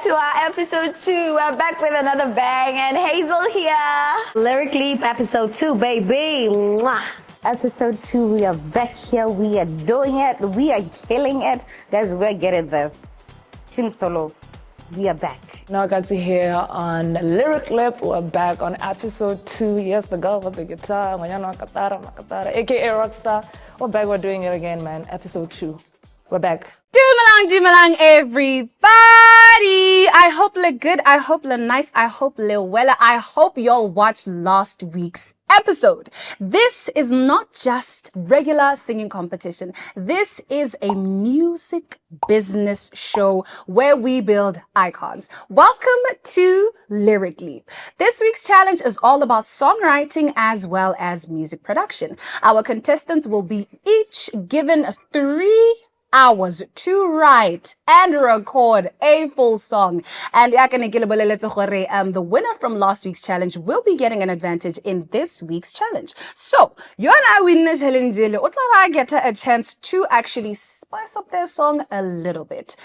to our episode 2. We're back with another bang, and Hazel here. Lyric Leap episode 2, baby. Mwah. Episode 2, we are back here. We are doing it. We are killing it. Guys, we're getting this. Team Solo, we are back. Now I got to hear on Lyric Leap. We're back on episode 2. Yes, the girl with the guitar, Makatara, aka Rockstar. We're back, we're doing it again, man. Episode 2. We're back. Dumalang, everybody. I hope you're good. I hope you're nice. I hope you're well. I hope y'all watched last week's episode. This is not just regular singing competition. This is a music business show where we build icons. Welcome to Lyric Leap. This week's challenge is all about songwriting as well as music production. Our contestants will be each given 3 hours to write and record a full song. And the winner from last week's challenge will be getting an advantage in this week's challenge. So, you and I win the challenge. I get a chance to actually spice up their song a little bit.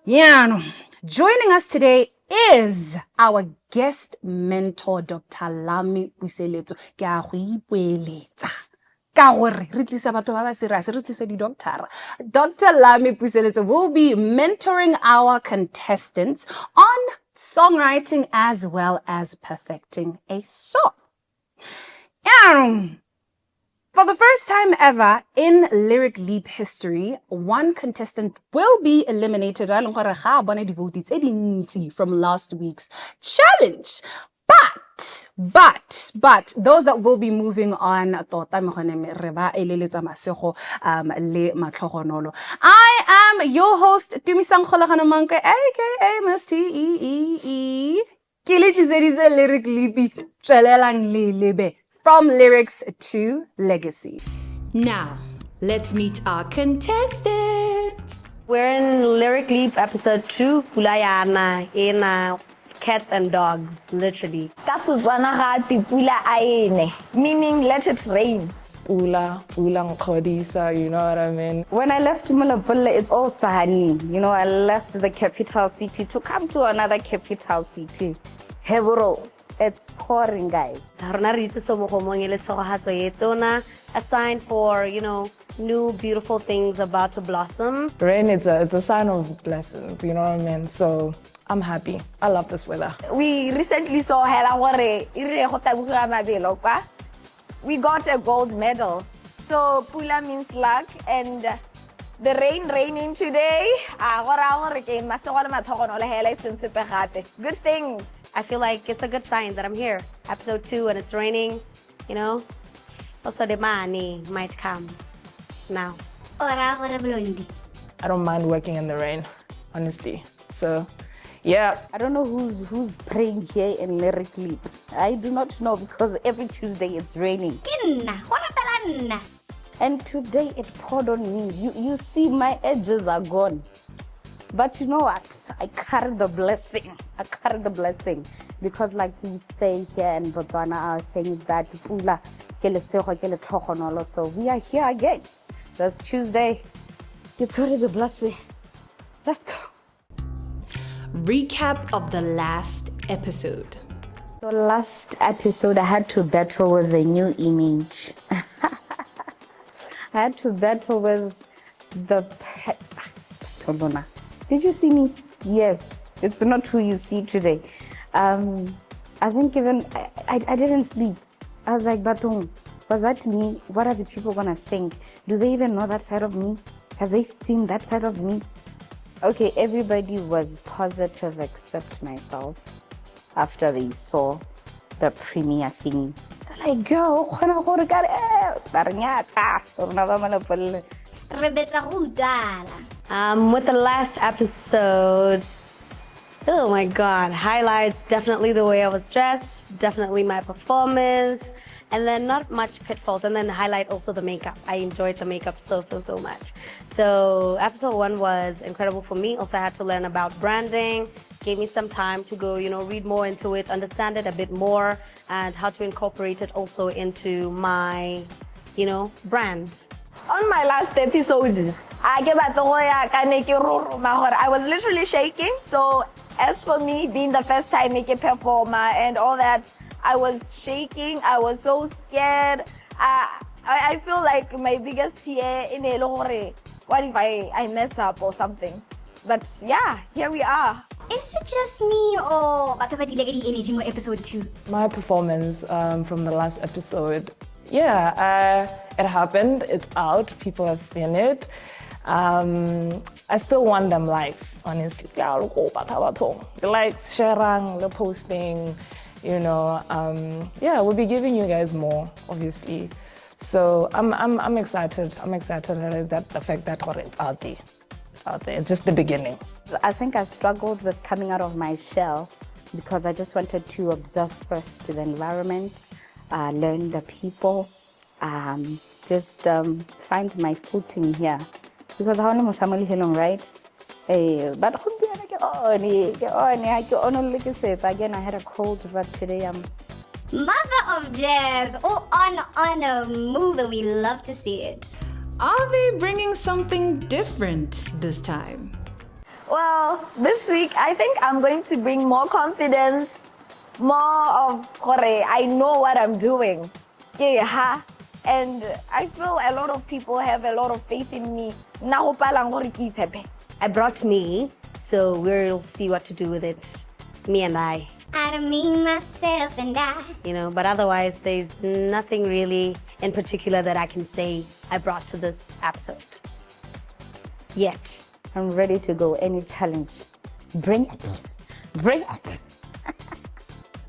Yeah, joining us today is our guest mentor, Dr. Lami Puseletso. Dr. Lami Puseletso will be mentoring our contestants on songwriting as well as perfecting a song. For the first time ever in Lyric Leap history, one contestant will be eliminated from last week's challenge. But those that will be moving on, I am your host, Tumisang Kholaganamanke, aka Miss T-E-E-E. Lyric Leap from lyrics to legacy. Now, let's meet our contestants. We're in Lyric Leap episode 2, Pulayana, in cats and dogs, literally. Meaning let it rain. Ulang Khodisa, you know what I mean? When I left Mulabulla, it's all Sahani. You know, I left the capital city to come to another capital city. Hebro. It's pouring, guys. A sign for, new beautiful things about to blossom. Rain, it's a sign of blessings, you know what I mean? So I'm happy. I love this weather. We recently saw we got a gold medal. So Pula means luck, and the rain raining today. Good things. I feel like it's a good sign that I'm here. Episode 2 and it's raining, Also the money might come now. I don't mind working in the rain, honestly. So, yeah. I don't know who's praying here in Lyric Leap. I do not know because every Tuesday it's raining. And today it poured on me. You see my edges are gone. But you know what? I carry the blessing. Because like we say here in Botswana, our saying is that so we are here again. That's Tuesday. It's already a blessing. Let's go. Recap of the last episode. So last episode, I had to battle with a new image. I had to battle with the Did you see me? Yes. It's not who you see today. I think even I didn't sleep. I was like, Baton, was that me? What are the people gonna think? Do they even know that side of me? Have they seen that side of me? Okay, everybody was positive except myself after they saw the premiere thing. They're like, girl, With the last episode, oh my God, highlights, definitely the way I was dressed, definitely my performance, and then not much pitfalls, and then highlight also the makeup. I enjoyed the makeup so much. So episode 1 was incredible for me. Also, I had to learn about branding, gave me some time to go, read more into it, understand it a bit more, and how to incorporate it also into my, brand. On my last episode, I was literally shaking. So as for me being the first time make a performer and all that, I was shaking. I was so scared. I feel like my biggest fear in what if I mess up or something? But yeah, here we are. Is it just me or batho ba dile ka di-energy mo episode 2? My performance from the last episode, yeah, it happened. It's out. People have seen it. I still want them likes, honestly. The likes, sharing, the posting, you know. Yeah, we'll be giving you guys more, obviously. So I'm excited. I'm excited that the fact that it's out there. It's out there. It's just the beginning. I think I struggled with coming out of my shell because I just wanted to observe first the environment, learn the people, just find my footing here. Because how many family helong, right? But again, I had a cold, but today I'm Mother of Jazz, all on a move, and we love to see it. Are they bringing something different this time? Well, this week I think I'm going to bring more confidence, more of I know what I'm doing. Yeah. And I feel a lot of people have a lot of faith in me. I brought me, so we'll see what to do with it. Me and I. I mean myself and I. You know, but otherwise there's nothing really in particular that I can say I brought to this episode. Yet. I'm ready to go. Any challenge, bring it. Bring it.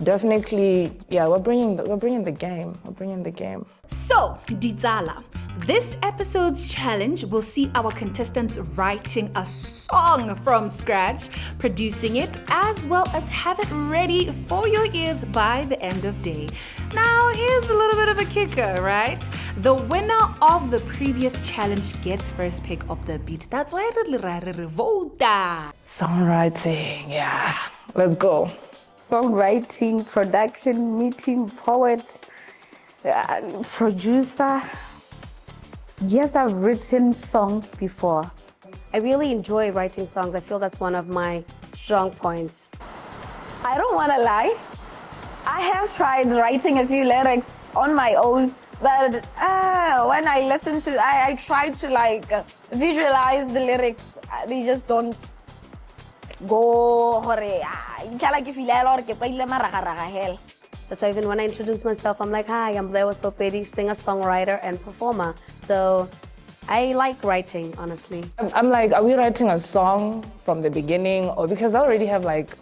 Definitely, yeah, we're bringing the game. We're bringing the game. So, Dizala, this episode's challenge will see our contestants writing a song from scratch, producing it, as well as have it ready for your ears by the end of day. Now, here's a little bit of a kicker, right? The winner of the previous challenge gets first pick of the beat. That's why vota. Songwriting, yeah. Let's go. Songwriting, production, meeting, poet, producer. Yes, I've written songs before. I really enjoy writing songs. I feel that's one of my strong points. I don't want to lie. I have tried writing a few lyrics on my own, but when I listen to, I try to like visualize the lyrics. They just don't go. That's why even when I introduce myself, I'm like, hi, I'm Lewa Sopedi, singer, songwriter, and performer. So I like writing, honestly. I'm like, are we writing a song from the beginning? Or because I already have like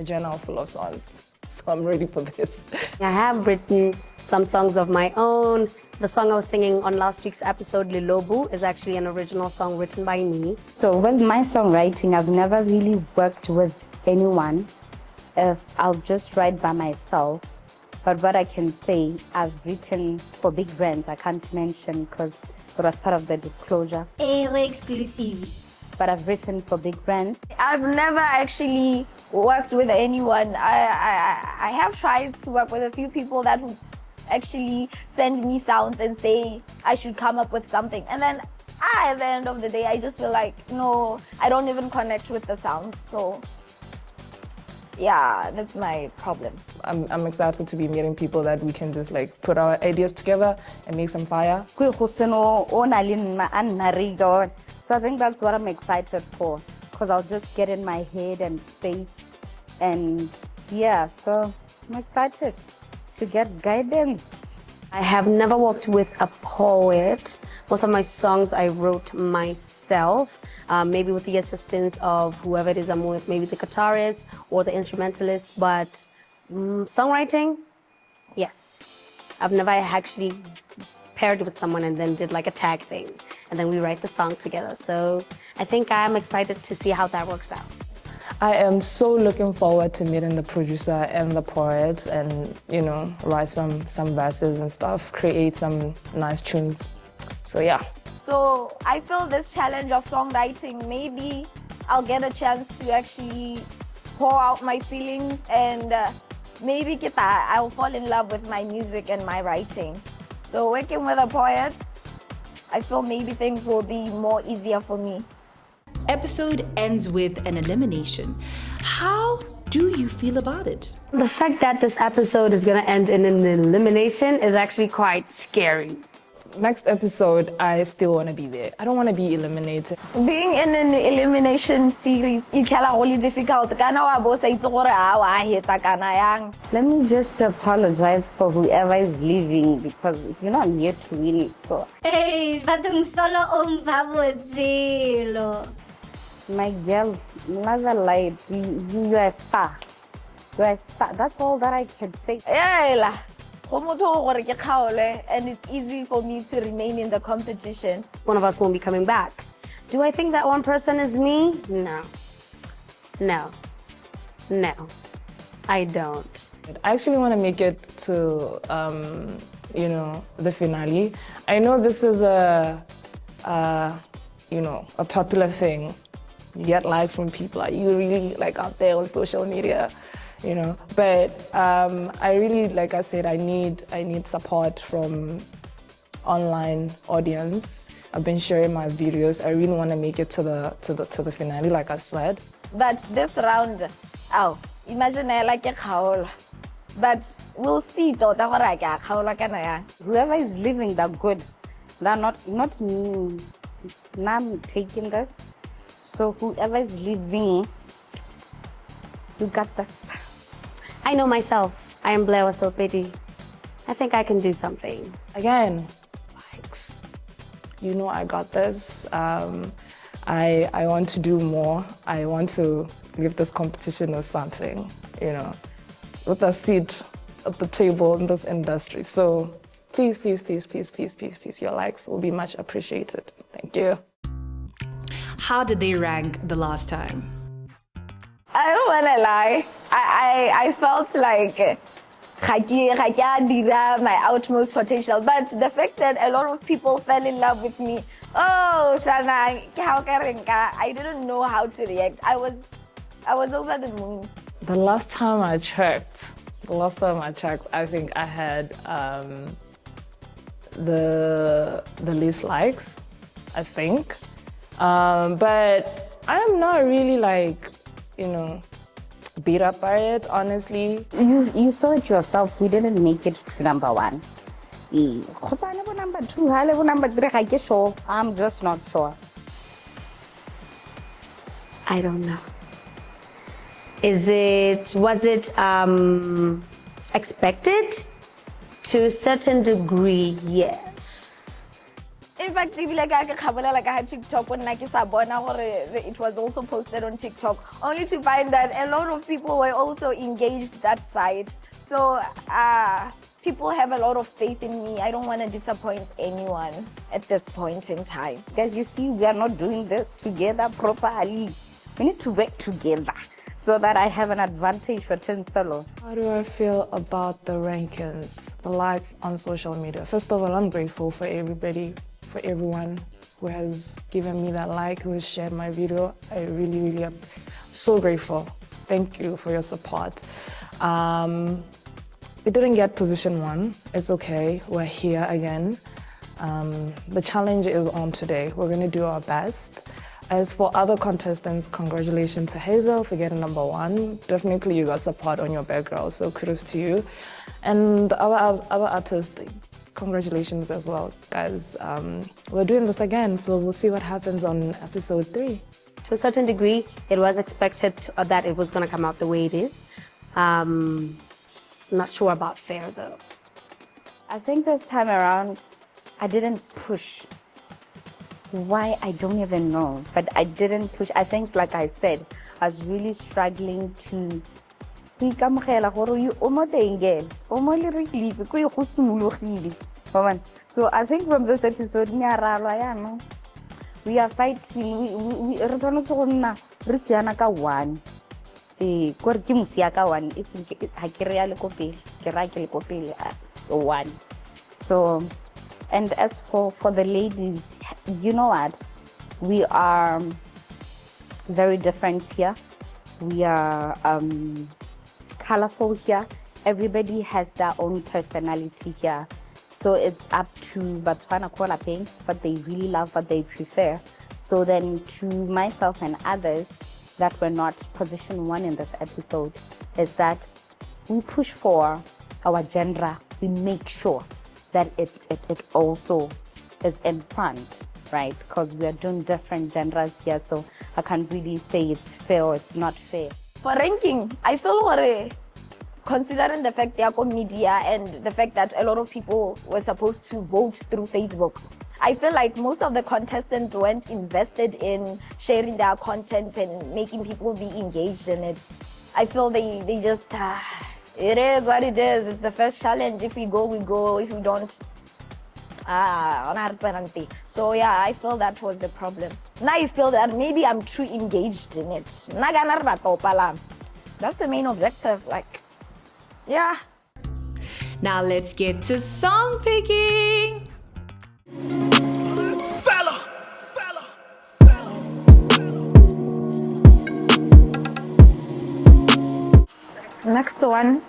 a journal full of songs. So I'm ready for this. I have written some songs of my own. The song I was singing on last week's episode, Lilobu, is actually an original song written by me. So with my songwriting, I've never really worked with anyone. If I'll just write by myself. But what I can say, I've written for big brands. I can't mention because it was part of the disclosure. Exclusive. But I've written for big brands. I've never actually worked with anyone. I have tried to work with a few people that would actually send me sounds and say I should come up with something. And then at the end of the day, I just feel like, no, I don't even connect with the sound. So yeah, that's my problem. I'm excited to be meeting people that we can just like put our ideas together and make some fire. So I think that's what I'm excited for, because I'll just get in my head and space. And yeah, so I'm excited to get guidance. I have never worked with a poet. Most of my songs I wrote myself, maybe with the assistance of whoever it is I'm with, maybe the guitarist or the instrumentalist, but songwriting, yes. I've never actually paired with someone and then did like a tag thing, and then we write the song together. So I think I'm excited to see how that works out. I am so looking forward to meeting the producer and the poet and, you know, write some verses and stuff, create some nice tunes. So yeah. So I feel this challenge of songwriting, maybe I'll get a chance to actually pour out my feelings, and maybe I'll fall in love with my music and my writing. So working with a poet, I feel maybe things will be more easier for me. Episode ends with an elimination. How do you feel about it? The fact that this episode is going to end in an elimination is actually quite scary. Next episode, I still want to be there. I don't want to be eliminated. Being in an elimination series, it's really difficult. Let me just apologize for whoever is leaving because you're not here to win it. So, Hey, batong solo pabudzilo. my girl, never lied. You are a star. You are a star. That's all that I can say. Yeah, and it's easy for me to remain in the competition. One of us won't be coming back. Do I think that one person is me? No. No. No. I don't. I actually want to make it to, the finale. I know this is a popular thing. You get likes from people. Are you really out there on social media? But I really, like I said, I need support from online audience. I've been sharing my videos. I really want to make it to the finale, like I said. But this round, imagine I like a khaola. But we'll see Whoever is leaving, they're good. They're not me. I'm taking this. So whoever is leaving, you got this. I know myself. I am Blair Wasopedi. I think I can do something. Again, likes. I got this. I want to do more. I want to give this competition or something, with a seat at the table in this industry. So please, please, please, please, please, please, please, your likes will be much appreciated. Thank you. How did they rank the last time? I don't want to lie. I felt like I did my utmost potential. But the fact that a lot of people fell in love with me, I didn't know how to react. I was over the moon. The last time I checked, I think I had the least likes, I think. But I am not really beat up by it, honestly. You saw it yourself. We didn't make it to number 1. Number 2, number 3, sure. I'm just not sure. I don't know. Was it expected? To a certain degree, yes. In fact, I had TikTok when it was also posted on TikTok, only to find that a lot of people were also engaged that side. So people have a lot of faith in me. I don't want to disappoint anyone at this point in time. Guys, you see, we are not doing this together properly. We need to work together so that I have an advantage for 10 solo. How do I feel about the rankings, the likes on social media? First of all, I'm grateful for everybody, for everyone who has given me that like, who has shared my video. I really, really am so grateful. Thank you for your support. We didn't get position 1. It's okay. We're here again. The challenge is on today. We're going to do our best. As for other contestants, congratulations to Hazel for getting number 1. Definitely you got support on your back, girl, so kudos to you. And the other artists, congratulations as well, guys. We're doing this again, so we'll see what happens on episode 3. To a certain degree, it was expected that it was going to come out the way it is. Not sure about fair, though. I think this time around, I didn't push. Why, I don't even know, but I didn't push. I think, like I said, I was really struggling to so I think from this episode, we are fighting. We one. So, and as for the ladies, you know what? We are very different here. We are colorful here. Everybody has their own personality here. So it's up to Batswana Kola paying what they really love, what they prefer. So then to myself and others that were not position 1 in this episode is that we push for our genre. We make sure that it also is in front, right? Because we are doing different genres here, so I can't really say it's fair or it's not fair. For ranking, I feel considering the fact they are on media and the fact that a lot of people were supposed to vote through Facebook, I feel like most of the contestants weren't invested in sharing their content and making people be engaged in it. I feel they just, it is what it is. It's the first challenge. If we go, we go. If we don't, so yeah, I feel that was the problem. Now I feel that maybe I'm too engaged in it. That's the main objective, like, yeah. Now let's get to song picking. Next one.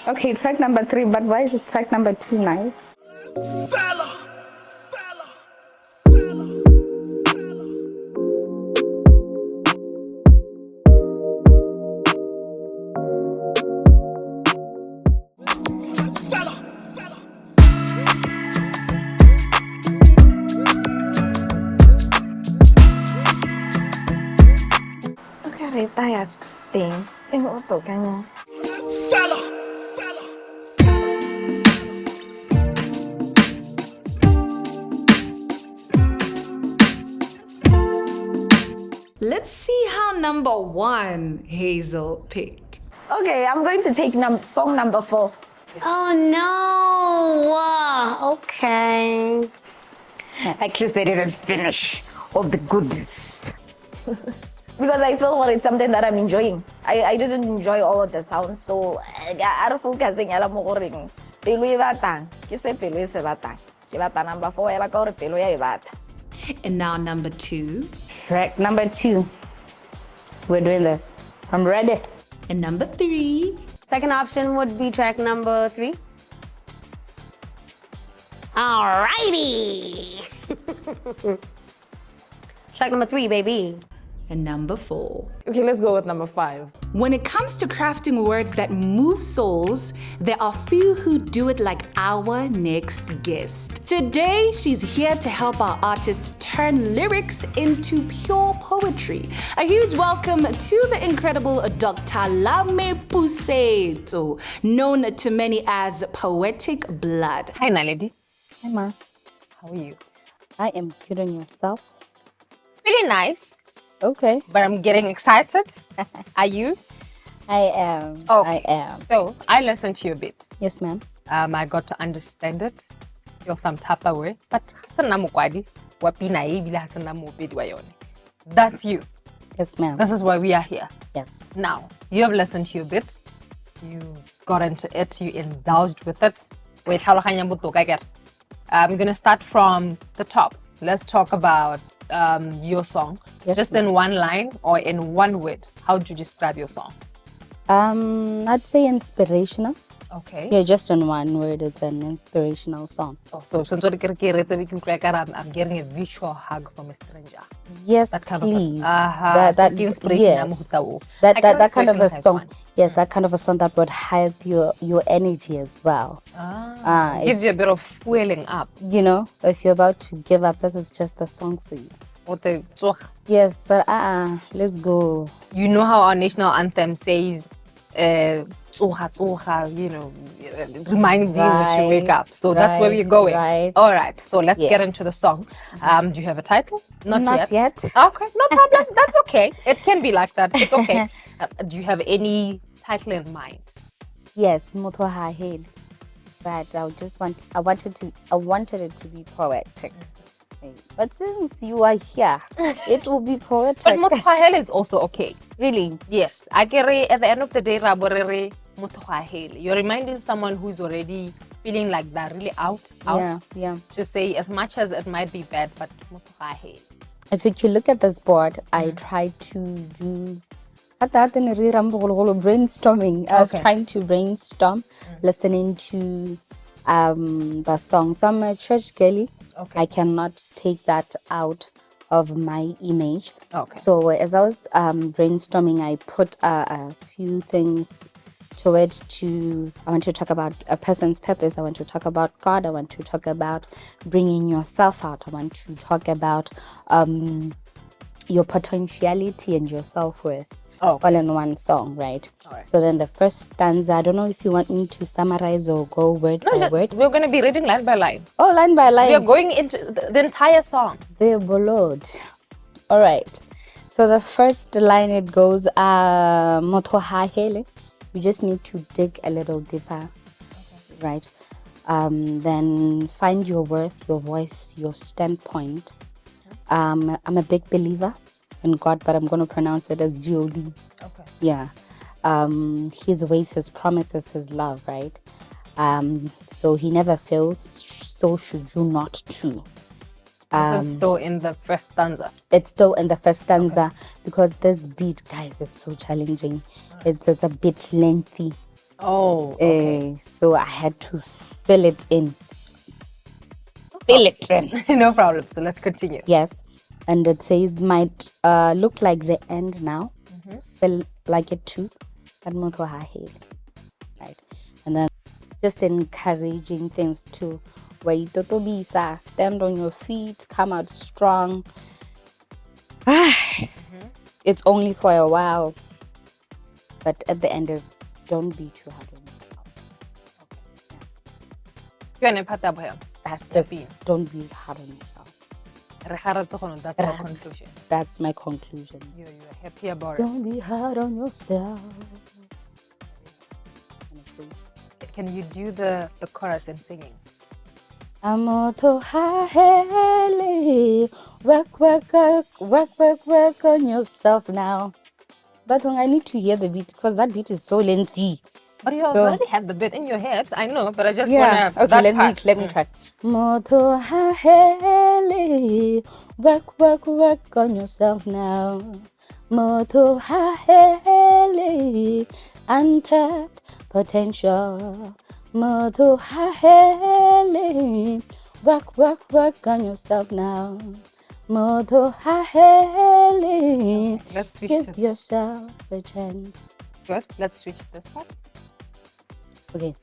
Okay, track number 3, but why is track number 2 nice? Okay, retired thing. Auto kanya. Let's see how number 1 Hazel picked. Okay, I'm going to take song number 4. Oh no! Okay. At least they didn't finish all the goodies. Because I feel it's something that I'm enjoying. I didn't enjoy all of the sounds, so I don't focusing ala mo goring. Pelo e batang, ke se pelo e se batang. Ke bata number 4 ela ka gore pelo ya e bata. And now number 2. Track number 2. We're doing this. I'm ready. And number 3. Second option would be track number 3. Alrighty! Track number 3, baby. And number 4. Okay, let's go with number 5. When it comes to crafting words that move souls, there are few who do it like our next guest. Today, she's here to help our artists turn lyrics into pure poetry. A huge welcome to the incredible Dr. Lame Pusetso, known to many as Poetic Blood. Hi, Naledi. Hi, Ma. How are you? I am good on yourself. Really nice, Okay. but I'm getting excited. Are you? I am. Okay. I am. So, I listened to you a bit. Yes, ma'am. I got to understand it. Feel some type of way. But that's you. Yes, ma'am. This is why we are here. Yes. Now, you have listened to your bit. You got into it. You indulged with it. Wait, how long we're going to start from the top. Let's talk about your song. Yes, just ma'am. in one line or in one word. How would you describe your song? I'd say inspirational. Okay. Yeah, just in one word, it's an inspirational song. Oh, so I'm getting a visual hug from a stranger. Yes, That kind please. of that inspiration. yes. I That can kind of a inspiration has song. one. Yes, that kind of a song that would hype your energy as well. Gives you a bit of fueling up. You know, if you're about to give up, this is just the song for you. Yes, so let's go. You know how our national anthem says, you know, reminds you when you wake up. So that's where we're going. Right. All right. So let's Yeah. get into the song. Do you have a title? Not yet. Okay, no problem. That's okay. It can be like that. It's okay. Do you have any title in mind? Yes, Motoha Hail. But I wanted it to be poetic. But since you are here, it will be poetic. But Motohahele is also okay. Really? Yes. At the end of the day, Raborere Motohahele. You're reminding someone who's already feeling like they're really out. Yeah. To say as much as it might be bad, but Motohahele. if you look at this board, I tried to do brainstorming. I was Okay. trying to brainstorm, listening to the songs. I'm a church girly. Okay. I cannot take that out of my image. Okay. So as I was brainstorming, I put a few things to it. I want to talk about a person's purpose. I want to talk about God. I want to talk about bringing yourself out. I want to talk about your potentiality and your self-worth. Oh. All in one song, right? Alright. So then the first stanza, I don't know if you want me to summarize or go word by word. We're going to be reading line by line. Oh, line by line. We are going into the entire song. The Lord. All right. So the first line, it goes, Motho ha hele. You just need to dig a little deeper, right? Then find your worth, your voice, your standpoint. I'm a big believer in God, but I'm going to pronounce it as God. Okay. Yeah. His ways, his promises, his love, right? So he never fails, so should you not too. This is still in the first stanza. It's still in the first stanza because this beat, guys, it's so challenging. It's a bit lengthy. Oh, okay. So I had to fill it in. Fill it in. No problem. So let's continue. Yes. And it says, might look like the end now. Feel like it too. But motho ha hele. Right. And then just encouraging things to waitotobisa, stand on your feet, come out strong. It's only for a while. But at the end is don't be too hard on yourself. That's the beat. Don't be hard on yourself. That's our conclusion. That's my conclusion. You're happy about it. Don't be hard on yourself. Can you do the chorus and singing? Amoto ha hele. Work on yourself now. But I need to hear the beat because that beat is so lengthy. But you So- already had the bit in your head. I know, but I just Yeah. want to. Okay, let me try. Moto ha hele. Work on yourself now. Moto ha hele. Untapped potential. Moto ha hele. Work on yourself now. Moto ha hele. Let's switch Give to yourself a chance. good. Let's switch this part. Okay.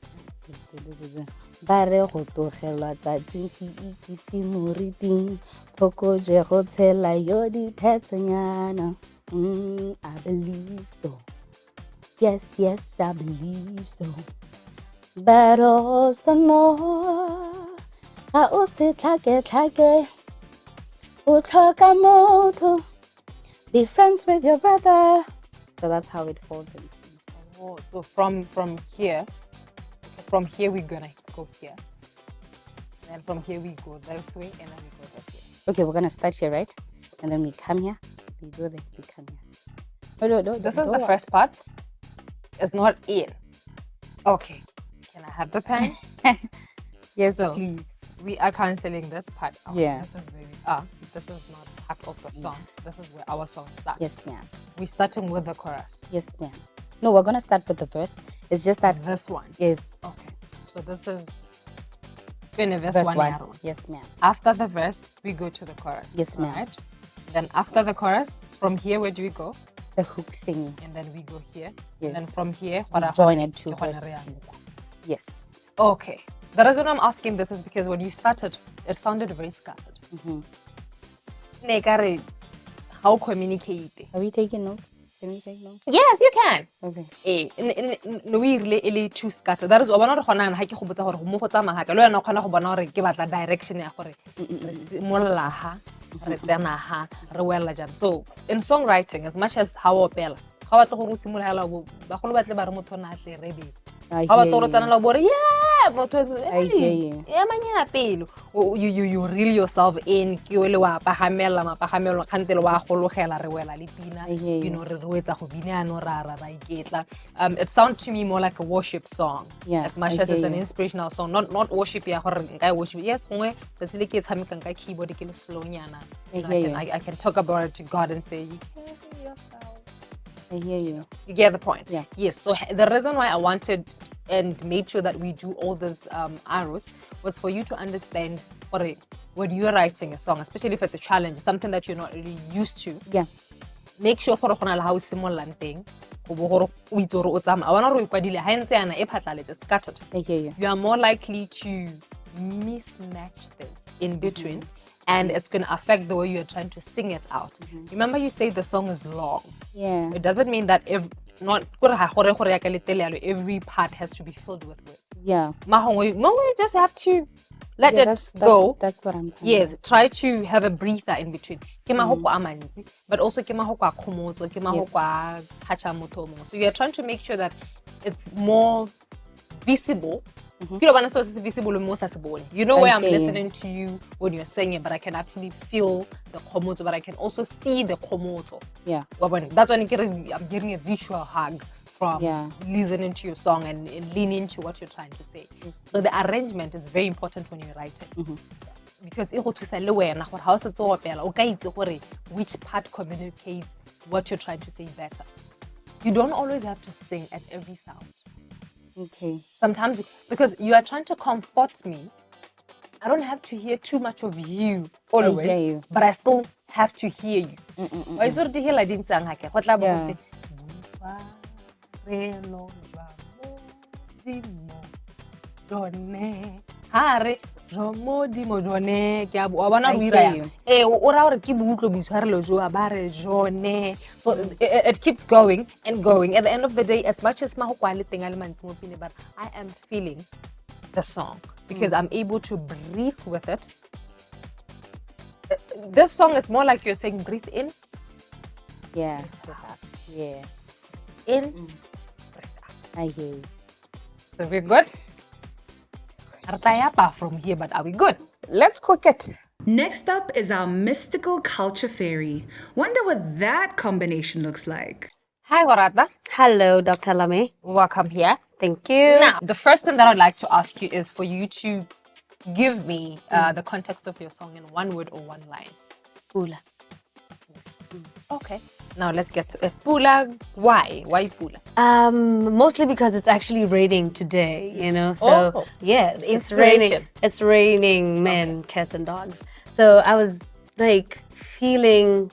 Ba re go togelwa tsatsi se ikisi moriting phokotse go tshela yo dithetsenyana. I believe so. Yes, I believe so. But also no, ga o se tlhake o tlhoka motho. Be friends with your brother. So that's how it falls into. Oh, so from here we're gonna go here, and then from here we go this way, and then we go this way. Okay, we're gonna start here, right? And then we come here, we go there, we come here. No. This is the first part. It's not in. Okay. Can I have the pen? Yes, So, please. We are canceling this part out. Yeah. This is this is not part of the song. This is where our song starts. Yes, ma'am. We're starting with the chorus. Yes, ma'am. No, we're gonna start with the verse. It's just that This one. is Okay. So this is verse verse one. one. Yaro. Yes, ma'am. After the verse, we go to the chorus. Yes, ma'am. Alright? Then after the chorus, from here, where do we go? The hook thingy. And then we go here. Yes. And then from here, We join it to ke verse gona re 2. yang. Yes. Okay. The reason I'm asking this is because when you started, it sounded very scattered. Ne ka re, how communicate? Are we taking notes? Can we take notes? Yes, you can. Okay. No we really too scattered. That is o bona re gona ha ke go botsa gore mo go tsamaya ka le yona kgona go bona gore ke batla direction ya gore re simolla ha re tsena ha re wela jang. So in songwriting, as much as how opela ga batla gore o simolla ba go batle ba re motho na tle re be I ga hear batla gore you. tsana la bore yeah I hear you. You reel yourself in. You know, it sounds to me more like a worship song. Yeah, As much I as it's hear an you. inspirational song. Not worship. Worship. Yes, keyboard slow. I can talk about it to God and say, you care for yourself. I hear you. You get the point? Yeah. Yes. So the reason why I wanted and made sure that we do all these arrows was for you to understand when you're writing a song, especially if it's a challenge, something that you're not really used to. Yeah. Make sure for how similar thing. Scattered. I hear you. You are more likely to mismatch things in between, and it's going to affect the way you're trying to sing it out. Remember, you say the song is long. Yeah. It doesn't mean that every part has to be filled with words. Yeah. No, you just have to let Yeah, it go. That's what I'm trying. Yes, try to have a breather in between. But also so you're trying to make sure that it's more visible. You know where I'm listening to you when you're singing, but I can actually feel the komoto, but I can also see the komoto. Yeah. That's when I'm getting a visual hug from listening to your song and leaning into what you're trying to say. Yes. So the arrangement is very important when you're writing. Because which part communicates what you're trying to say better. You don't always have to sing at every sound. Okay. Sometimes, because you are trying to comfort me, I don't have to hear too much of you always, I hear you. but I still have to hear you. I sort of hear like this song. So it keeps going and going. At the end of the day, as much as I am feeling the song because I'm able to breathe with it. This song is more like you're saying breathe in. Yeah. Breathe out. Yeah. In, breathe out. I hear you. So we're good? From here, but are we good? Let's cook it. Next up is our mystical culture fairy. Wonder what that combination looks like. Hi, Warata. Hello, Dr. Lame. Welcome here. Thank you. Now, the first thing that I'd like to ask you is for you to give me the context of your song in one word or one line. Pula. Okay. Now let's get to it. Pula, why? Why Pula? Mostly because it's actually raining today, you know. So yes, it's raining. Inspiration. It's raining men, cats, and dogs. So I was like feeling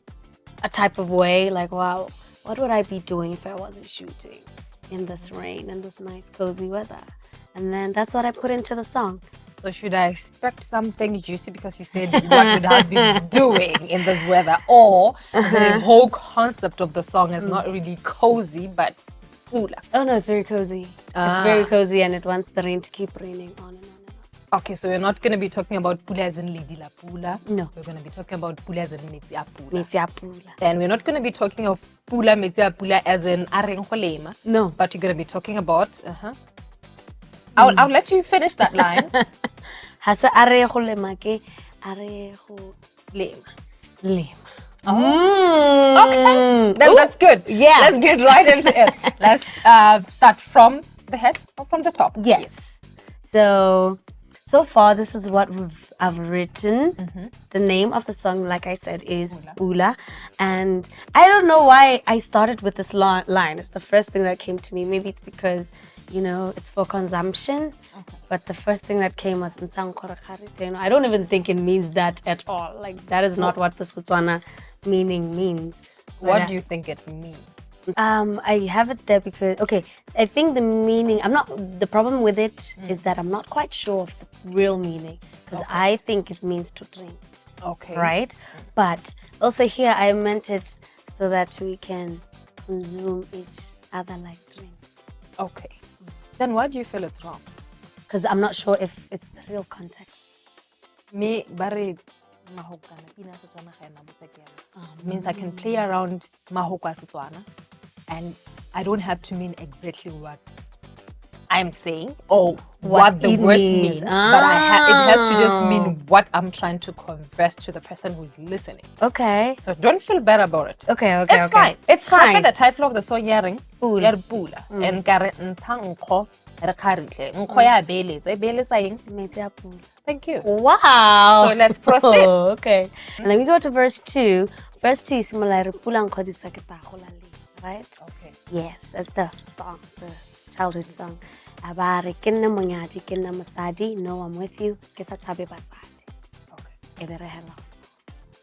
a type of way, like, wow, what would I be doing if I wasn't shooting in this rain and this nice cozy weather? And then that's what I put into the song. So should I expect something juicy because you said what would I be doing in this weather? Or the whole concept of the song is not really cozy, but pula. Oh no, it's very cozy. It's very cozy and it wants the rain to keep raining on and on and on. Okay, so we're not going to be talking about pula as in Lady La Pula. No. We're going to be talking about pula as in Metsi a Pula. Metsi a pula. And we're not going to be talking of pula, Metsi a Pula as in Areng Kholema. No. But you're going to be talking about... I'll let you finish that line. Hasa are go lema ke are go lema. Okay, then that's good. Yeah. Let's get right into it. Let's start from the head or from the top. Yes. So far, this is what I've written. The name of the song, like I said, is Pula. And I don't know why I started with this line. It's the first thing that came to me. Maybe it's because, you know, it's for consumption. Okay. But the first thing that came was I don't even think it means that at all. Like, that is not what the Setswana meaning means. What do you think it means? I have it there because, okay, I think the meaning, the problem with it is that I'm not quite sure of the real meaning because I think it means to drink. Okay. Right? But also here I meant it so that we can consume each other like drinks. Okay. Then why do you feel it's wrong? Because I'm not sure if it's the real context. Me, means I can play around mahokwa Setswana and I don't have to mean exactly what I'm saying or what the it words means. mean, but it has to just mean what I'm trying to convey to the person who's listening. Okay. So don't feel bad about it. Okay. It's fine. It's fine. The title of the song yaring Pula. pula and kare ntangko re kharile nkho ya beletsa eng. Metsi a pula. Thank you. Wow. So let's proceed. Okay. And then we go to verse 2. Verse 2 is similar to Pula Nkhodisa ke ta gola le, right? Okay. Yes, that's the song, the childhood song. Abare ke nne monyadi ke nne mosadi, no I'm with you, ke sa tshabe batsadi. Okay. E be re hela.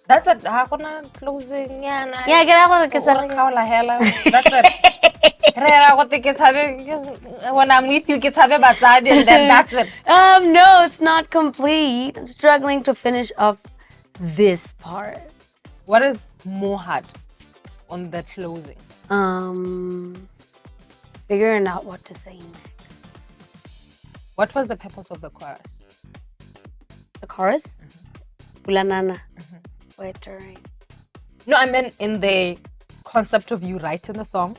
That's it. Ha gona closing yana. Yeah, ke ra gore ke sa Khaola hela. That's it. Re ra go ke tshabe when I'm with you ke tshabe batsadi and then that's it. No, it's not complete. I'm struggling to finish off this part. What is more hard on the closing? Figuring out what to say next. What was the purpose of the chorus? The chorus? Ulanana. Poetry. No, I meant in the concept of you writing the song.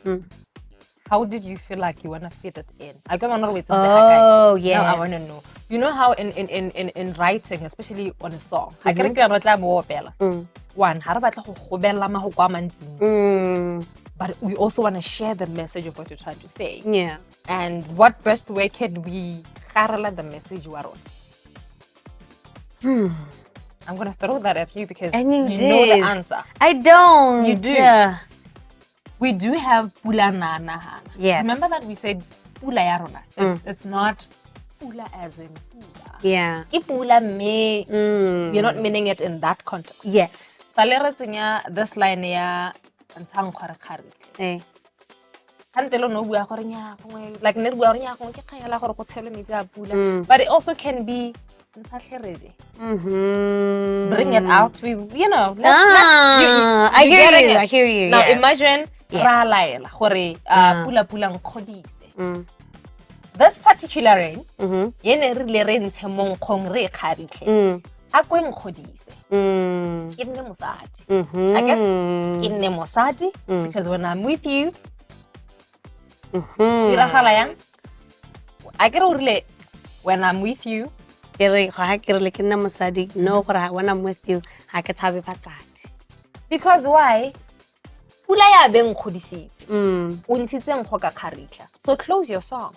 How did you feel like you want to fit it in? I don't want to wait. Oh, yes. Now I want to know. You know how in writing, especially on a song, I can one, but we also want to share the message of what you're trying to say. Yeah. And what best way can we harala the message you are on? I'm gonna throw that at you because And you know did. the answer. I don't. You do. Yeah. We do have pula nana. Yes. Remember that we said pula ya rona. It's not pula as in pula. Yeah. Ipula me. You're not meaning it in that context. Yes. Salera tsenya this line ya ntang khare khare. Eh. Hantelo no bua gore nya gongwe like ne bua gore nya gongwe ke khayela gore go tshele metsi a pula. But it also can be bring it out. You know. I hear you. Now yes. imagine ra laela gore pula pula nkgodise. This particular rain, yene rile re ntshe mo nkgong re kgaritlhe. A go nkgodise. Ke nne mosadi. Ke nne mosadi because when I'm with you, iragala yang? I get rile when I'm with you. No, when I'm with you, I can have it. Because why? Pula ya be nkgodisitse. O ntshitse nkgo ka kharitla. So close your song.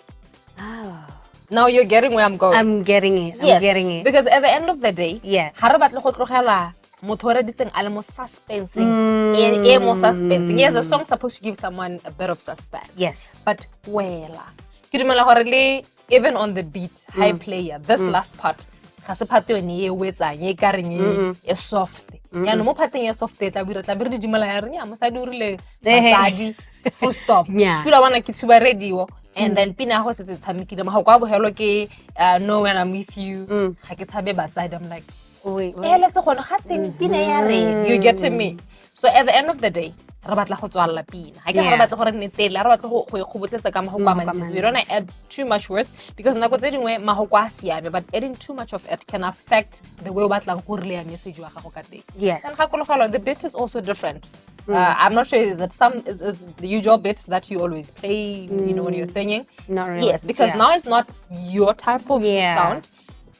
Now you're getting where I'm going. I'm getting it. Yes, I'm getting it. Because at the end of the day, yes. Ha re batle go tlogela motho re ditseng a le mo suspensing. E mo suspensing. Yes, a song's supposed to give someone a bit of suspense. Yes. But wela. Ke dumela gore le even on the beat, high player, this last part, ga se part yone e wetsang e ka reng e soft. Ya no mo parteng e soft e tla bire di dimela ya reng ya mosadi o rile basadi full stop. Pula wana ke tsuba radio and then pina go setse tshamekile ma go a bogelo ke no when I'm with you ga ke tshabe batsadi. I'm like wait. Let's go ga teng pina ya re. You get to me. So at the end of the day, re batla go tswalla pina. Ha ke re batla gore ne tele, re batla go botletsa ka mahoko a mantsi. We don't add too much words because nako tse dingwe mahoko a siame, but adding too much of it can affect the way o batlang go relay message wa gago ka teng. Yes. And gakologalo, the beat is also different. I'm not sure is the usual bit that you always play, you know, when you're singing? Not really. Yes, because now it's not your type of sound.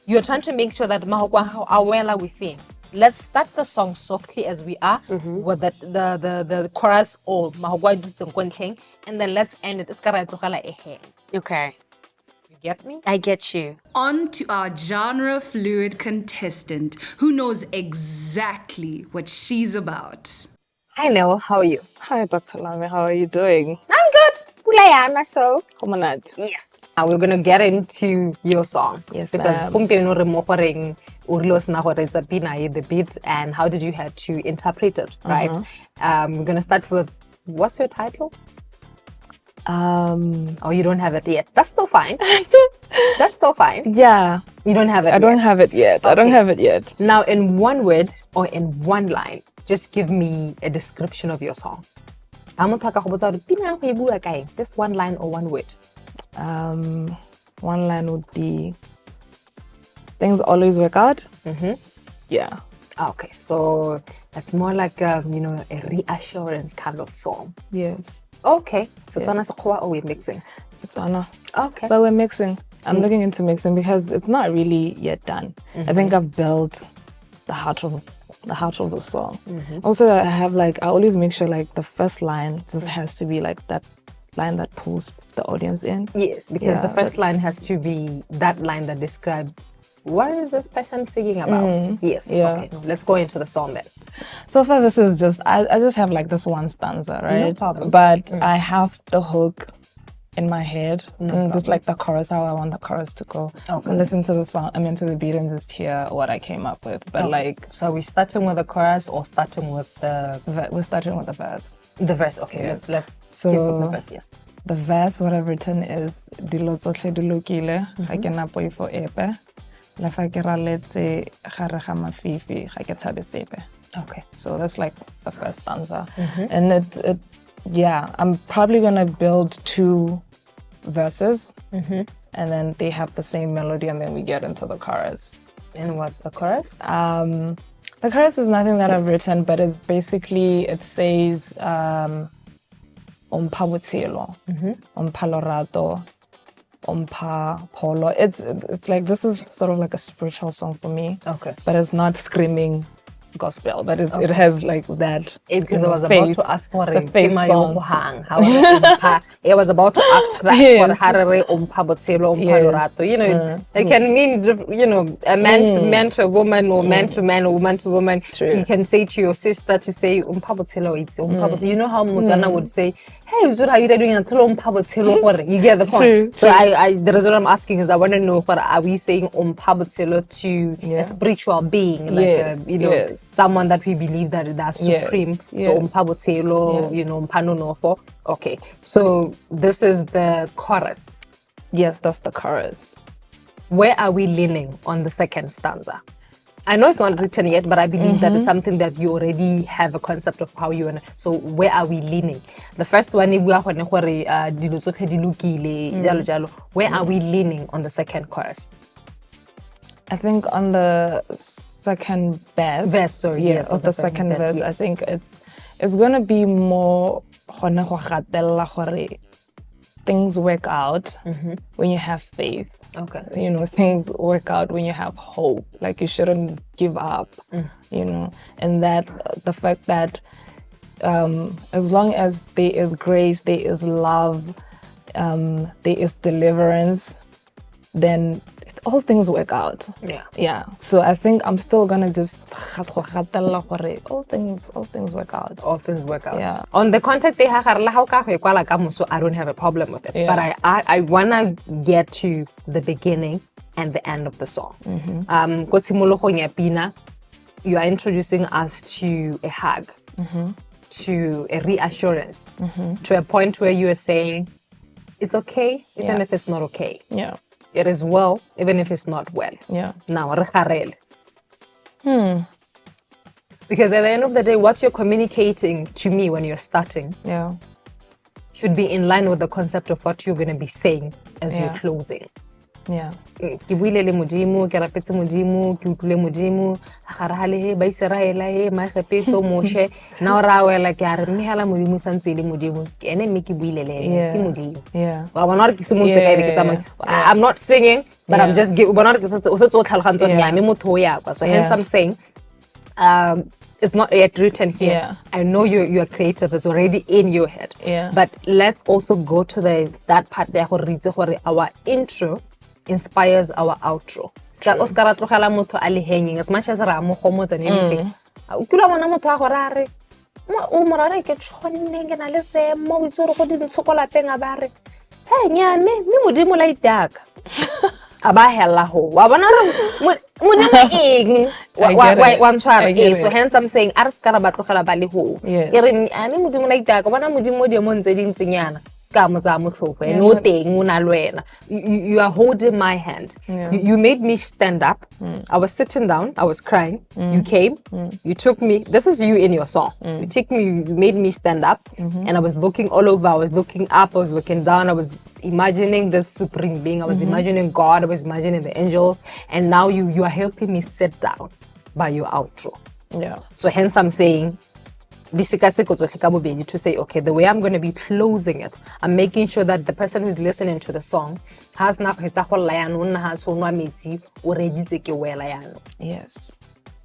You're trying to make sure that mahoko are well within. Let's start the song softly as we are with the chorus or mahogwa, and then let's end it. Okay. You get me? I get you. On to our genre fluid contestant who knows exactly what she's about. Hi, Nell. How are you? Hi, Dr. Lame. How are you doing? I'm good. Pulayana, so. Yes. Now we're going to get into your song. Yes, because ma'am. The beat and how did you have to interpret it, right? We're going to start with, what's your title? Oh, you don't have it yet. That's still fine. That's still fine. Yeah. You don't have it I don't have it yet. Okay. I don't have it yet. Now, in one word or in one line, just give me a description of your song. Just one line or one word. One line would be, things always work out. Yeah. Okay, so that's more like a reassurance kind of song. Yes. Okay, Setswana Sekgowa, or we're mixing? Setswana. Okay. But we're mixing. I'm looking into mixing because it's not really yet done. I think I've built the heart of the song. Also, I always make sure like the first line just has to be like that line that pulls the audience in. Yes, because the first line has to be that line that describes what is this person singing about. Yes. Yeah. Okay. Let's go into the song then. So far, this is just I just have like this one stanza, right? No problem. But I have the hook in my head, and just like the chorus, how I want the chorus to go. Okay. And listen to the song, to the beat, and just hear what I came up with. But like, so are we starting with the chorus or starting with we're starting with the verse. the verse? Okay, Yes. let's So- skip with the verse. Yes. The verse, what I've written is dilo tsotlhe di lokile ga ke na poifo epe le fa ke raletse gare ga mafifi ga ke tshabe sepe. Okay. So that's like the first stanza. And I'm probably gonna build 2 verses and then they have the same melody and then we get into the chorus. And what's the chorus? The chorus is nothing that I've written, but it says Ompha botshelo, ompha lorato, ompha pholo. It's like, this is sort of like a spiritual song for me. Okay. But it's not screaming gospel, but it has like that. Because I was faith, about to ask for the faith song. I was about to ask that Yes. for harare ompha botshelo ompha Yes. lorato. You know, it can mean a man to a woman or man to man or woman to woman. True. You can say to your sister to say ompha botshelo it's ompha botshelo. You know how Motswana would say, hey, what are you doing until ompha botshelo gore? You get the point. True, So I the reason I'm asking is I want to know, what are we saying ompha botshelo to a spiritual being, like Yes, yes. someone that we believe that that's Yes, supreme. yes. So umpha botshelo, Yes. umpha nonofo. Okay, so this is the chorus. Yes, that's the chorus. Where are we leaning on the second stanza? I know it's not written yet, but I believe that is something that you already have a concept of how you want. So where are we leaning? The first one, where are we leaning on the second chorus? I think on the second verse. Yes, of the second verse. yes. I think it's gonna be more gone go gatella gore things work out when you have faith. Okay. Things work out when you have hope. Like, you shouldn't give up. And that the fact that as long as there is grace, there is love, there is deliverance, then all things work out. Yeah. So I think I'm still gonna just all things work out. All things work out. Yeah. On the content they have, so I don't have a problem with it. Yeah. But I wanna get to the beginning and the end of the song. You are introducing us to a hug, to a reassurance, to a point where you are saying it's okay even if it's not okay. Yeah. It is well even if it's not well. Yeah. Now, because at the end of the day, what you're communicating to me when you're starting should be in line with the concept of what you're going to be saying as you're closing. Yeah. Ke buile le modimo, ke rapetse modimo, ke utlwile modimo, ga rale he ba Iseraela he ma gepeto moshe, na ra wela ke a re mmehela modimo santse le modimo. Ke ene mme ke buile le ene ke modimo. Yeah. Ba bona re ke se motse ka be ke tsamaya. I'm not singing, but I'm just bona re ke se o se tso tlhalogantso nya me motho o ya kwa. So hence I'm saying it's not yet written here. Yeah. I know you're creative. It's already in your head. Yeah. But let's also go to that part there where our intro inspires our outro. Oscar tlogela motho a le hanging as much as ra mo gomotsa and anything. Ukula bona motho a gore a re o morare ke tshonne ke na le se mo itse go di ntshokola penga ba re hey nyame me modimo la itaka aba hella ho wa bona re modimo eng wa ntshwara so hence I'm saying a re ska ra ba tlogela ba le ho ke re me modimo la itaka bona modimo di mo ntse di ntsenyana ska mo tsa mo tlhoko ene o teng o na lwena. You are holding my hand. You made me stand up. I was sitting down, I was crying. You came, you took me. This is you in your song. You took me, you made me stand up, and I was looking all over. I was looking up, I was looking down, I was imagining this supreme being, I was imagining God, I was imagining the angels, and now you are helping me sit down. by your outro. Yeah. So hence I'm saying, to say, okay, the way I'm going to be closing it, I'm making sure that the person who's listening to the song has Yes.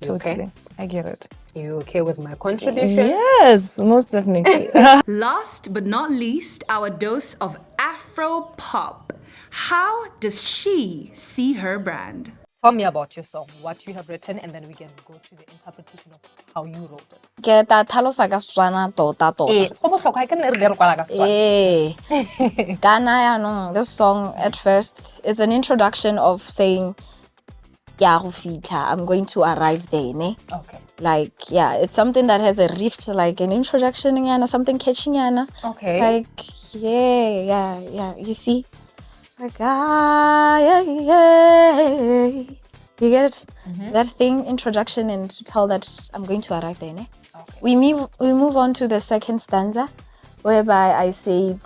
You Totally. okay? I get it. You okay with my contribution? Yes, most definitely. Last but not least, our dose of Afro pop. How does she see her brand? Tell me about your song, what you have written, and then we can go to the interpretation of how you wrote it. Ke ta tlhalosa ka Setswana tota. Go botlhokwa, ha ke nne re di re kwala ka Setswana. Kana yaanong, this song at first, it's an introduction of saying, ke a go fitlha, I'm going to arrive there, ne? Okay. Like, yeah, it's something that has a riff, like an introduction, yana, something catching, yana. Okay. Like, yeah, you see? Like, yeah. You get it? That thing, introduction, and to tell that I'm going to arrive there, ne? Okay. We move on to the second stanza, whereby I said,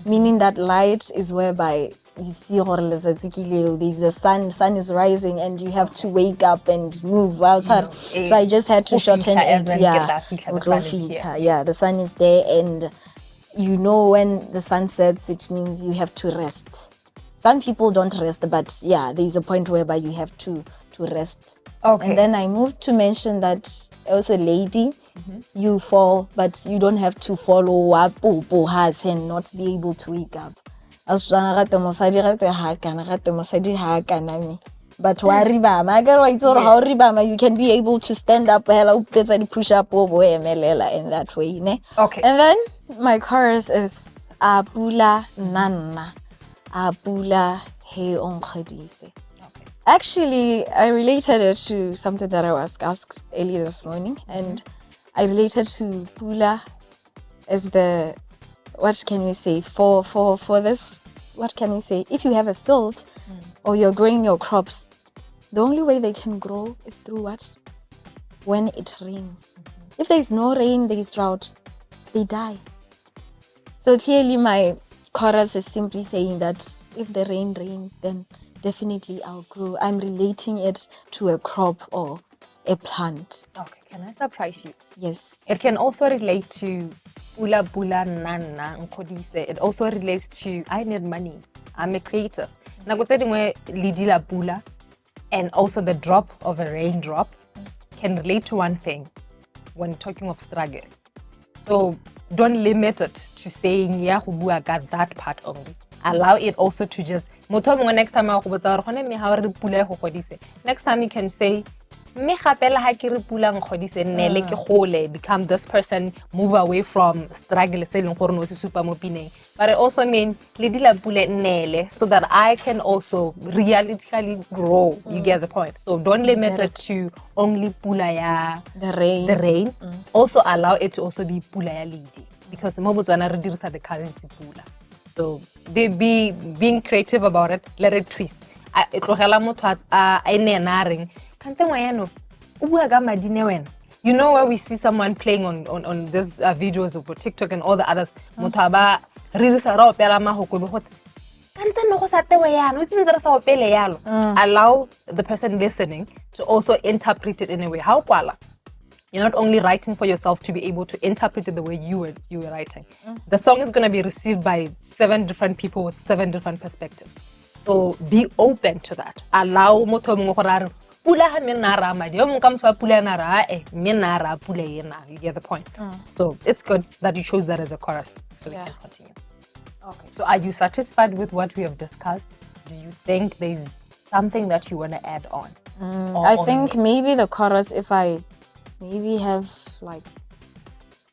meaning that light is whereby you see there's the sun is rising and you have to wake up and move. So I just had to shorten it. The sun is there, and you know when the sun sets, it means you have to rest. Some people don't rest, but yeah, there's a point whereby you have to rest. Okay. And then I moved to mention that as a lady, you fall, but you don't have to follow up and not be able to wake up. But you can be able to stand up, push up in that way. Ne? Okay. And then my chorus is Apula Nana. Apula He Onkhodise. Actually, I related it to something that I was asked earlier this morning, and I related to Pula as the, what can we say, for this, what can we say, if you have a field or you're growing your crops, the only way they can grow is through what? When it rains. If there's no rain, there's drought, they die. So clearly my chorus is simply saying that if the rain rains, then definitely I'll grow. I'm relating it to a crop or a plant. Okay, can I surprise you? Yes. It can also relate to Pula Pula Nana Nkodise. It also relates to I need money. I'm a creator. Lidila Pula and also the drop of a raindrop can relate to one thing when talking of struggle. So don't limit it to saying yeah, I got that part only. Allow it also to just next time you can say become this person, move away from struggle, but it also means so that I can also realistically grow. You get the point. So don't limit it to only pula The rain. Also allow it to also be pula ya lidi, because the currency pula. So being creative about it, let it twist. You know where we see someone playing on this videos of TikTok and all the others, allow the person listening to also interpret it in a way. How kwala? You're not only writing for yourself to be able to interpret it the way you were writing. The song is going to be received by 7 different people with 7 different perspectives. So be open to that. Allow moto mongoraro pula ha menara madi yo mkamso pula nara menara pula yena. You get the point. So it's good that you chose that as a chorus, so we can continue. Okay. So are you satisfied with what we have discussed? Do you think there's something that you want to add on? I think maybe the chorus, if I maybe have like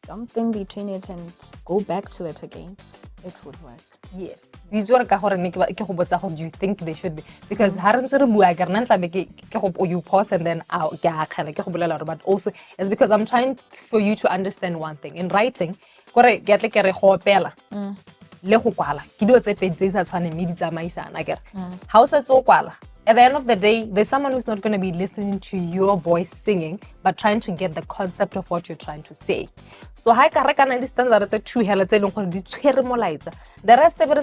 something between it and go back to it again, it would work. Yes. Do you think they should be? Because you pause and then but also it's because I'm trying for you to understand one thing. In writing, at the end of the day, there's someone who's not going to be listening to your voice singing, but trying to get the concept of what you're trying to say. So, I can understand that it's a true hell. The rest of it,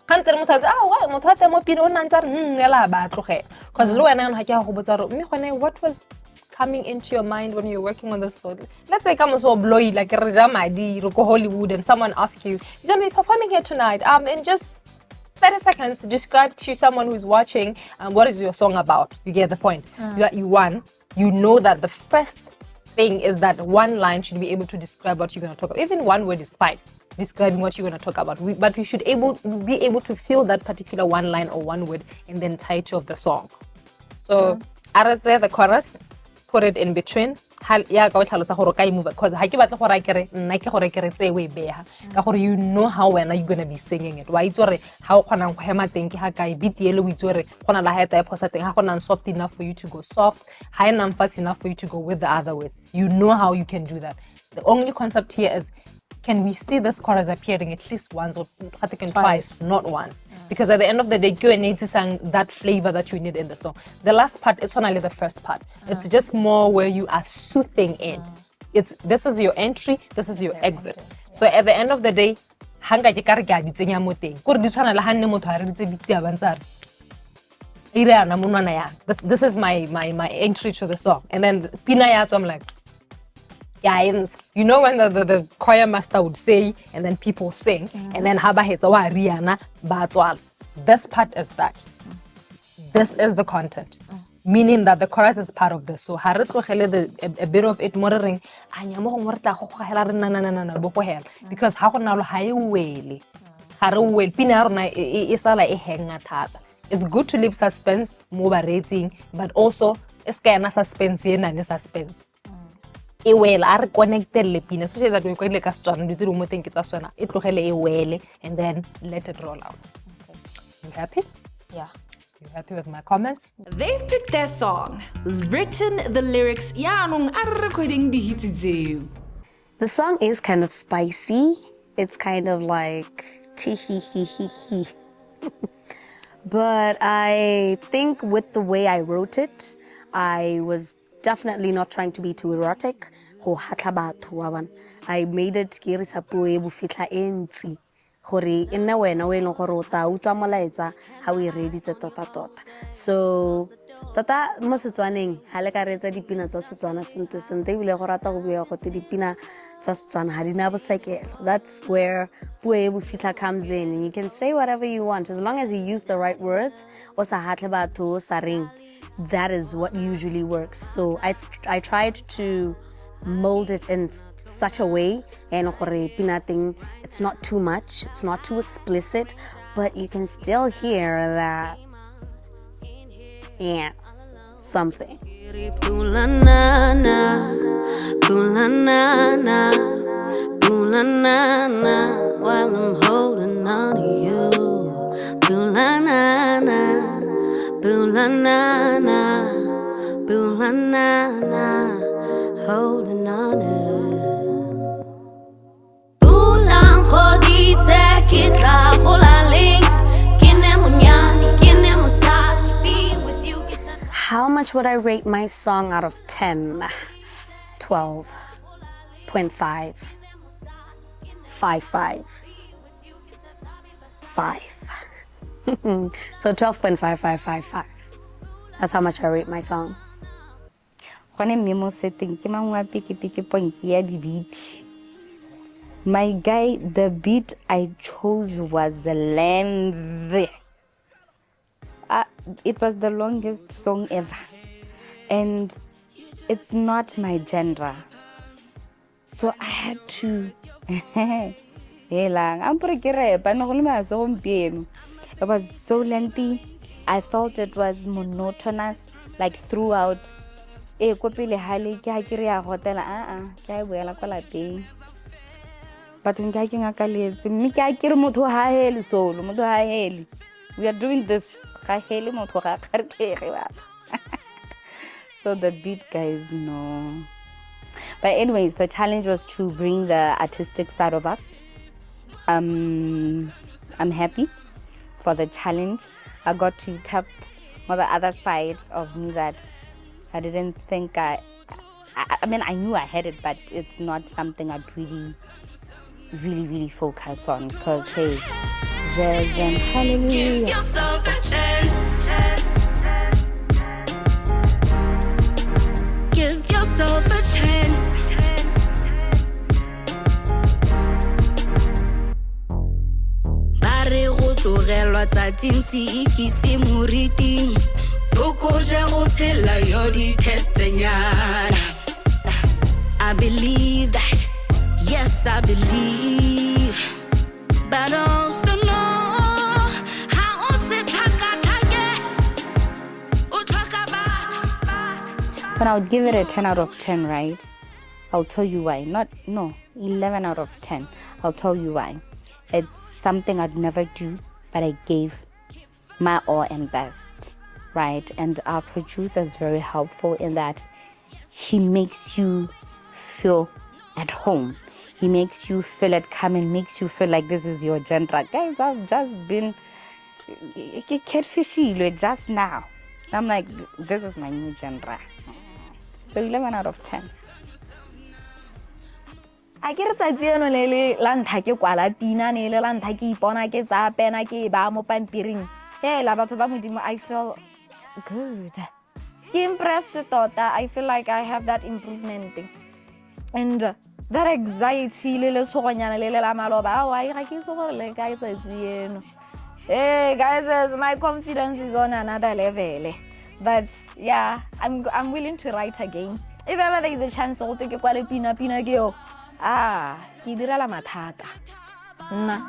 Kante motho a wa motho a mo pino nna ntse re ela ba tlogela because le wena ha ke a go botsa re mme gone what was coming into your mind when you're working on this song? Let's say come so blowy like re ja madi re go Hollywood and someone asks you you're going to be performing here tonight in just 30 seconds describe to someone who's watching what is your song about. You get the point. You won. You know that the first thing is that one line should be able to describe what you're going to talk about. Even one word is fine describing what you're going to talk about, but we should be able to feel that particular one line or one word in the entirety of the song. So I would say the chorus, put it in between. Ya ka tlhalosa gore ka move because ha ke batla gore a kere nna ke gore kere tse we beha ka gore you know how when are you going to be singing it. Wa itse gore ha o khona go hema teng ke ha ka beat yele o itse gore gona la ha eta e phosa teng ha gona soft enough for you to go soft, high enough fast enough for you to go with the other words. You know how you can do that. The only concept here is can we see this chorus appearing at least once or twice, not once? Because at the end of the day, you need to sing that flavor that you need in the song. The last part is only the first part. It's just more where you are soothing in. This is your entry, this is your exit. So at the end of the day, hanga ke kare ke a di tsenya mo teng. Gore di tshwana le ha nne motho a re ditse biti a bantsare. Ira na monwana ya. This is my entry to the song. And then pina ya so I'm like yeah, you know when the choir master would say and then people sing and then haba hetsa wa riana ba tswala. This part is that. This is the content. Meaning that the chorus is part of this. So ha re tlogele a bit of it more ring anya mo go re tla go gogela re na bo go hela because ha go na lo ha e wele. Ha re wele pina rona e sala e henga thata. It's good to leave suspense mo ba rating but also es ka na suspense yena ne suspense. E wele a re connected le pina especially that we go ile ka Setswana di tse mo teng ke tsa Setswana e tlogele e wele and then let it roll out. Okay. You happy? Yeah. You happy with my comments? They've picked their song, written the lyrics. Yaanong a re recording di hits tseo. The song is kind of spicy. It's kind of like tee-hee-hee-hee-hee. But I think with the way I wrote it, I was definitely not trying to be too erotic. I made it ke re sa puo e bofitla e ntsi gore e nna wena o e leng gore o ta utlwa molaetsa ha o e reditse tota. So tota mo Setswaneng ha le ka retsa dipina tsa Setswana sente ebile go rata go bua go te dipina tsa Setswana ha dina bosekelo. That's where puo e bofitla comes in and you can say whatever you want as long as you use the right words o sa hatle batho o sa reng. That is what usually works. So I tried to mold it in such a way and it's not too much, it's not too explicit, but you can still hear that something. While I'm holding on to you. Boo la na na, boo la na na, boo la na na, holding on to you. Boo lang khodi se kitla kholaling, kine munyani, kine musali, being with you. How much would I rate my song out of 10? 12.5. 5. So 12.5555. That's how much I rate my song. Gone memo setting ke mangwa piki point ya di beat. My guy, the beat I chose was lengthy. It was the longest song ever. And it's not my genre. So I had to it was so lengthy. I felt it was monotonous, like throughout. We are doing this. So the beat, guys, no. But anyways, the challenge was to bring the artistic side of us. I'm happy for the challenge. I got to tap on the other side of me that I didn't think I mean, I knew I had it, but it's not something I'd really focus on. Because, hey, jazz and hallelujah. Give yourself a chance. Give yourself a chance. Bare go tlogelwa tsatsing se ikise moriting. Boko ja go tshela yo dithetenyana. I believe that, yes I believe, but also know how But I would give it a 10 out of 10, right? I'll tell you why. 11 out of 10. I'll tell you why. It's something I'd never do, but I gave my all and best, right? And our producer is very helpful in that he makes you feel at home. He makes you feel it coming, makes you feel like this is your genre. Guys, I've just been catfishy just now. I'm like, this is my new genre. So 11 out of 10. I get it tseno le la ntha ke kwala pina ne le la ntha ke ipona ke tsa pena ke ba mo pampiring. Hey, la batho ba modimo, I feel good. Ke impressed tota. I feel like I have that improvement. And that anxiety le sogonyana le la maloba, I ke so le ka tseno. Hey guys, my confidence is on another level. But yeah, I'm willing to write again. If ever there is a chance to take kwale pina ke yo. Ke direla mathata. Nna.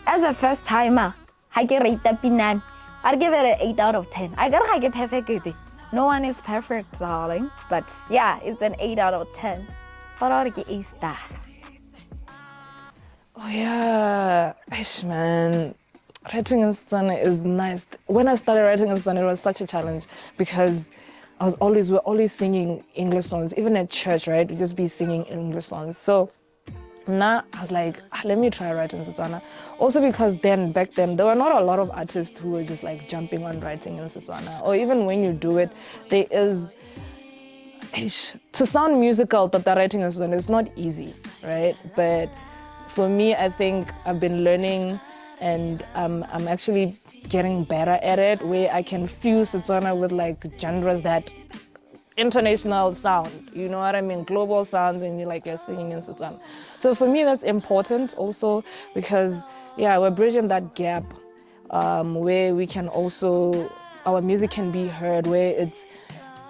As a first timer, I get rate pinam. I'd give it an 8 out of 10. I gotta get perfect. No one is perfect, darling. But yeah, it's an 8 out of 10. But I'll get a star. Oh yeah, Aish, man. Writing in Setswana is nice. When I started writing in Setswana, it was such a challenge because we're always singing English songs. Even at church, right? We'd just be singing English songs. So now I was like, let me try writing Setswana. Also because back then, there were not a lot of artists who were just like jumping on writing in Setswana. Or even when you do it, there is, to sound musical, that writing in Setswana is not easy, right? But for me, I think I've been learning and I'm actually getting better at it, where I can fuse Setswana with like genres that international sound, you know what I mean, global sounds, and you're singing in Setswana. So for me, that's important also because, yeah, we're bridging that gap where we can also, our music can be heard, where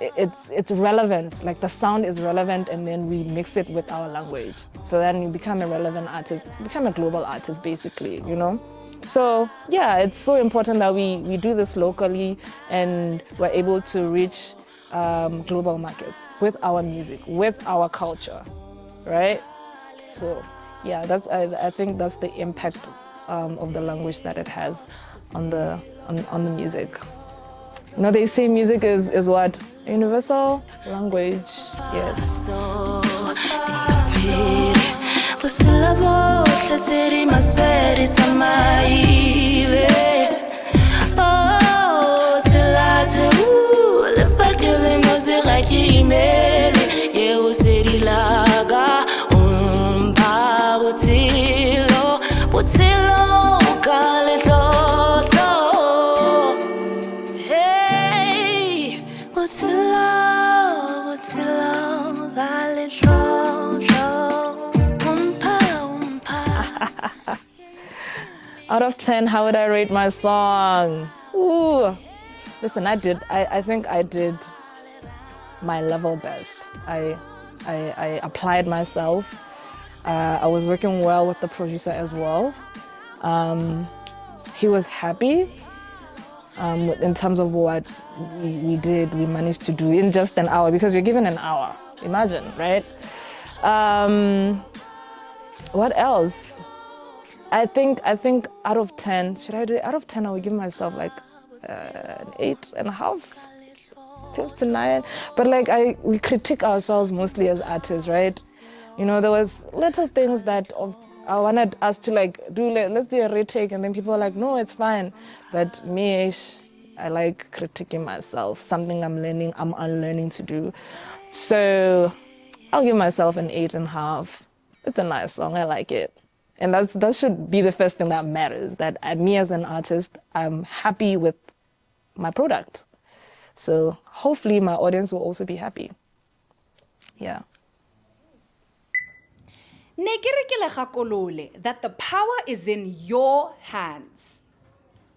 it's relevant, like the sound is relevant, and then we mix it with our language. So then you become a relevant artist, become a global artist, basically, you know? So yeah, it's so important that we do this locally and we're able to reach global markets with our music, with our culture, right? So yeah, I think that's the impact of the language that it has on the music. You know, they say music is what? Universal language. Yes. Out of 10, how would I rate my song? Ooh, listen, I think I did my level best. I applied myself. I was working well with the producer as well. He was happy. in terms of what we managed to do in just an hour, because you're given an hour. Imagine, right? What else? I think out of 10, should I do it? Out of 10, I would give myself like an 8.5, close to 9. But like we critique ourselves mostly as artists, right? You know, there was little things that I wanted us to like do. Let's do a retake, and then people are like, no, it's fine. But me, I like critiquing myself. Something I'm unlearning to do. So I'll give myself an 8.5. It's a nice song. I like it. And that should be the first thing that matters, that me as an artist, I'm happy with my product. So hopefully my audience will also be happy. Yeah. Ne ke re ke le gakolole that the power is in your hands.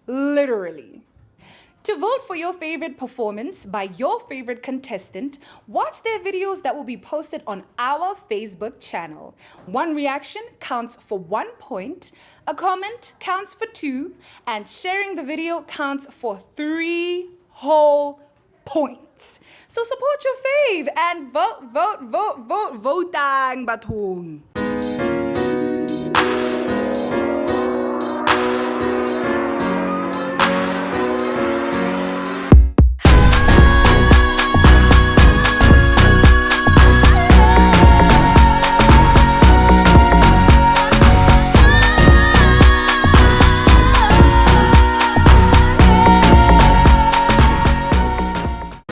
Literally. To vote for your favorite performance by your favorite contestant, watch their videos that will be posted on our Facebook channel. One reaction counts for 1 point, a comment counts for 2, and sharing the video counts for 3 whole points. So support your fave and vote, votang bathong.